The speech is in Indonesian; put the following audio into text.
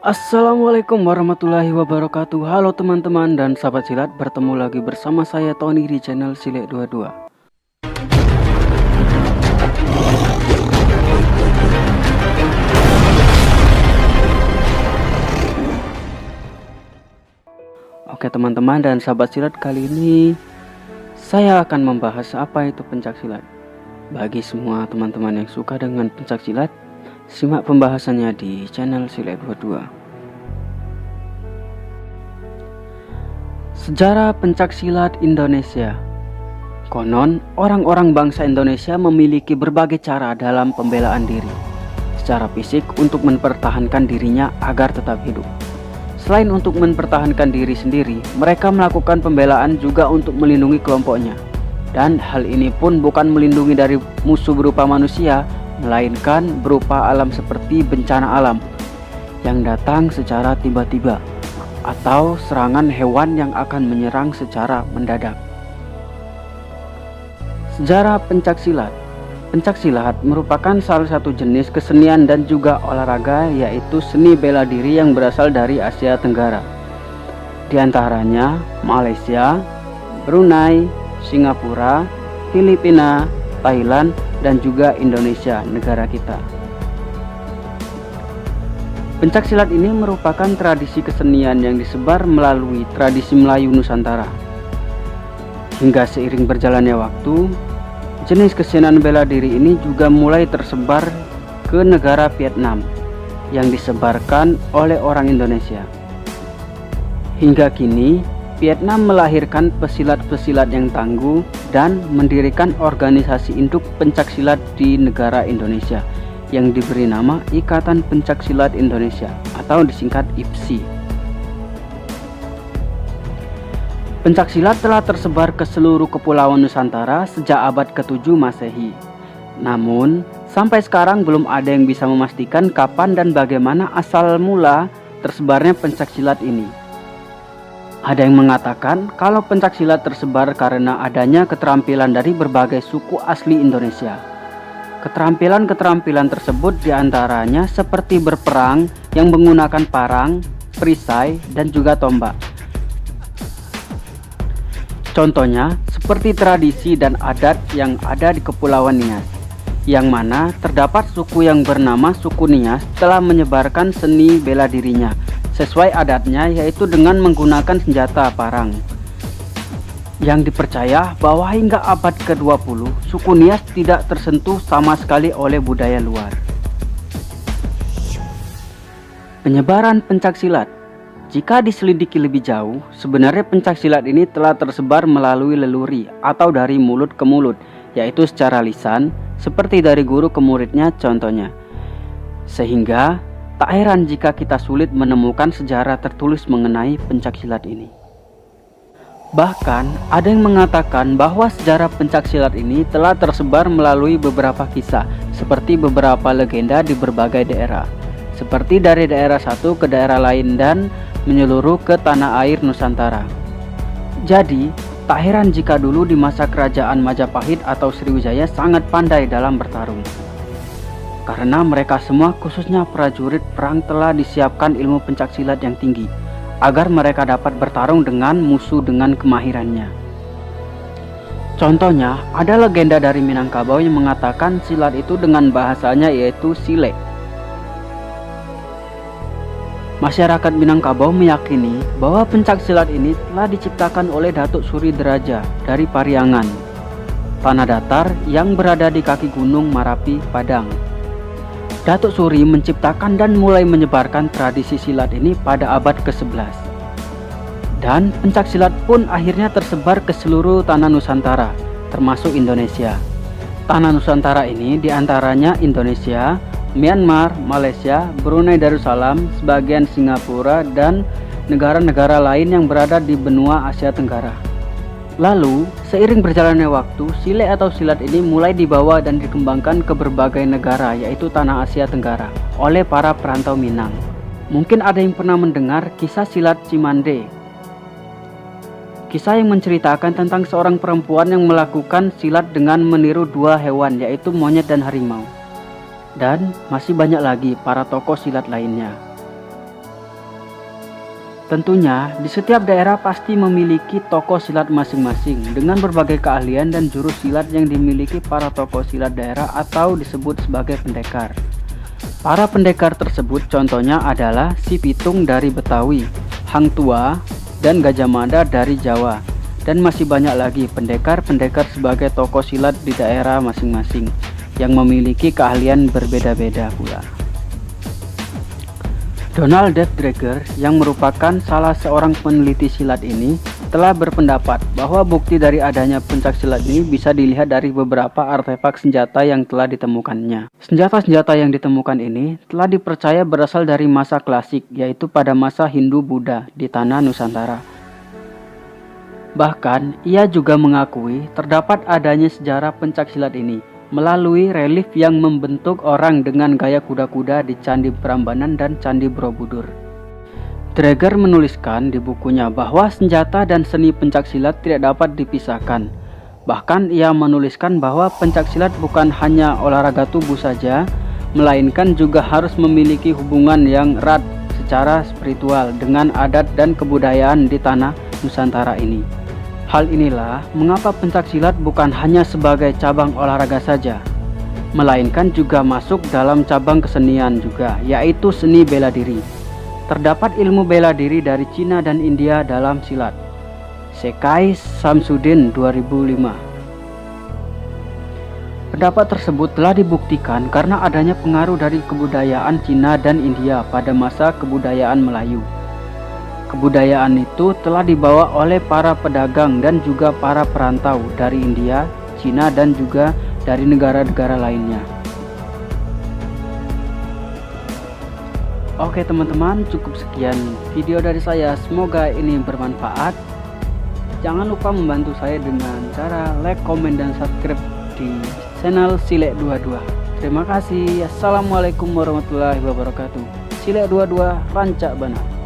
Assalamualaikum warahmatullahi wabarakatuh. Halo teman-teman dan sahabat silat, bertemu lagi bersama saya Tony di channel Silet 22. Oke teman-teman dan sahabat silat, kali ini saya akan membahas apa itu pencaksilat. Bagi semua teman-teman yang suka dengan pencaksilat, simak pembahasannya di channel Silet 22. Sejarah pencaksilat Indonesia. Konon, orang-orang bangsa Indonesia memiliki berbagai cara dalam pembelaan diri secara fisik untuk mempertahankan dirinya agar tetap hidup. Selain untuk mempertahankan diri sendiri, mereka melakukan pembelaan juga untuk melindungi kelompoknya. Dan hal ini pun bukan melindungi dari musuh berupa manusia, melainkan berupa alam seperti bencana alam yang datang secara tiba-tiba, atau serangan hewan yang akan menyerang secara mendadak. Sejarah pencaksilat. Pencaksilat merupakan salah satu jenis kesenian dan juga olahraga, yaitu seni bela diri yang berasal dari Asia Tenggara. Di antaranya Malaysia, Brunei, Singapura, Filipina, Thailand, dan juga Indonesia, negara kita. Pencaksilat ini merupakan tradisi kesenian yang disebar melalui tradisi Melayu Nusantara. Hingga seiring berjalannya waktu, jenis kesenian bela diri ini juga mulai tersebar ke negara Vietnam yang disebarkan oleh orang Indonesia. Hingga kini, Vietnam melahirkan pesilat-pesilat yang tangguh dan mendirikan organisasi induk pencaksilat di negara Indonesia yang diberi nama Ikatan Pencaksilat Indonesia atau disingkat IPSI. Pencaksilat telah tersebar ke seluruh kepulauan Nusantara sejak abad ke-7 Masehi. Namun, sampai sekarang belum ada yang bisa memastikan kapan dan bagaimana asal mula tersebarnya pencaksilat ini. Ada yang mengatakan kalau pencaksilat tersebar karena adanya keterampilan dari berbagai suku asli Indonesia. Keterampilan-keterampilan tersebut diantaranya seperti berperang yang menggunakan parang, perisai, dan juga tombak. Contohnya seperti tradisi dan adat yang ada di Kepulauan Nias, yang mana terdapat suku yang bernama suku Nias telah menyebarkan seni bela dirinya sesuai adatnya, yaitu dengan menggunakan senjata parang. Yang dipercaya bahwa hingga abad ke-20 suku Nias tidak tersentuh sama sekali oleh budaya luar. Penyebaran pencaksilat. Jika diselidiki lebih jauh, sebenarnya pencaksilat ini telah tersebar melalui leluri atau dari mulut ke mulut, yaitu secara lisan, seperti dari guru ke muridnya contohnya. Sehingga tak heran jika kita sulit menemukan sejarah tertulis mengenai pencaksilat ini. Bahkan ada yang mengatakan bahwa sejarah pencaksilat ini telah tersebar melalui beberapa kisah, seperti beberapa legenda di berbagai daerah, seperti dari daerah satu ke daerah lain dan menyeluruh ke tanah air Nusantara. Jadi, tak heran jika dulu di masa kerajaan Majapahit atau Sriwijaya sangat pandai dalam bertarung. Karena mereka semua, khususnya prajurit perang, telah disiapkan ilmu pencaksilat yang tinggi, agar mereka dapat bertarung dengan musuh dengan kemahirannya. Contohnya, ada legenda dari Minangkabau yang mengatakan silat itu dengan bahasanya yaitu sile. Masyarakat Minangkabau meyakini bahwa pencaksilat ini telah diciptakan oleh Datuk Suri Deraja dari Pariangan, tanah datar yang berada di kaki Gunung Marapi, Padang. Datuk Suri menciptakan dan mulai menyebarkan tradisi silat ini pada abad ke-11. Dan pencaksilat pun akhirnya tersebar ke seluruh tanah Nusantara, termasuk Indonesia. Tanah Nusantara ini diantaranya Indonesia, Myanmar, Malaysia, Brunei Darussalam, sebagian Singapura, dan negara-negara lain yang berada di benua Asia Tenggara. Lalu, seiring berjalannya waktu, sile atau silat ini mulai dibawa dan dikembangkan ke berbagai negara, yaitu tanah Asia Tenggara, oleh para perantau Minang. Mungkin ada yang pernah mendengar kisah silat Cimande. Kisah yang menceritakan tentang seorang perempuan yang melakukan silat dengan meniru dua hewan, yaitu monyet dan harimau. Dan masih banyak lagi para tokoh silat lainnya. Tentunya, di setiap daerah pasti memiliki tokoh silat masing-masing dengan berbagai keahlian dan jurus silat yang dimiliki para tokoh silat daerah atau disebut sebagai pendekar. Para pendekar tersebut contohnya adalah Si Pitung dari Betawi, Hang Tua, dan Gajah Mada dari Jawa, dan masih banyak lagi pendekar-pendekar sebagai tokoh silat di daerah masing-masing yang memiliki keahlian berbeda-beda pula. Donald Dave Dreger yang merupakan salah seorang peneliti silat ini telah berpendapat bahwa bukti dari adanya pencak silat ini bisa dilihat dari beberapa artefak senjata yang telah ditemukannya. Senjata-senjata yang ditemukan ini telah dipercaya berasal dari masa klasik, yaitu pada masa Hindu-Buddha di tanah Nusantara. Bahkan, ia juga mengakui terdapat adanya sejarah pencak silat ini melalui relief yang membentuk orang dengan gaya kuda-kuda di Candi Prambanan dan Candi Borobudur. Dreger menuliskan di bukunya bahwa senjata dan seni pencak silat tidak dapat dipisahkan. Bahkan ia menuliskan bahwa pencak silat bukan hanya olahraga tubuh saja, melainkan juga harus memiliki hubungan yang erat secara spiritual dengan adat dan kebudayaan di tanah Nusantara ini. Hal inilah mengapa pencak silat bukan hanya sebagai cabang olahraga saja, melainkan juga masuk dalam cabang kesenian juga, yaitu seni bela diri. Terdapat ilmu bela diri dari Cina dan India dalam silat. Sekai Samsudin 2005. Pendapat tersebut telah dibuktikan karena adanya pengaruh dari kebudayaan Cina dan India pada masa kebudayaan Melayu. Kebudayaan itu telah dibawa oleh para pedagang dan juga para perantau dari India, Cina, dan juga dari negara-negara lainnya. Oke teman-teman, cukup sekian video dari saya. Semoga ini bermanfaat. Jangan lupa membantu saya dengan cara like, komen, dan subscribe di channel Silek22. Terima kasih. Assalamualaikum warahmatullahi wabarakatuh. Silek22 Rancak Bana.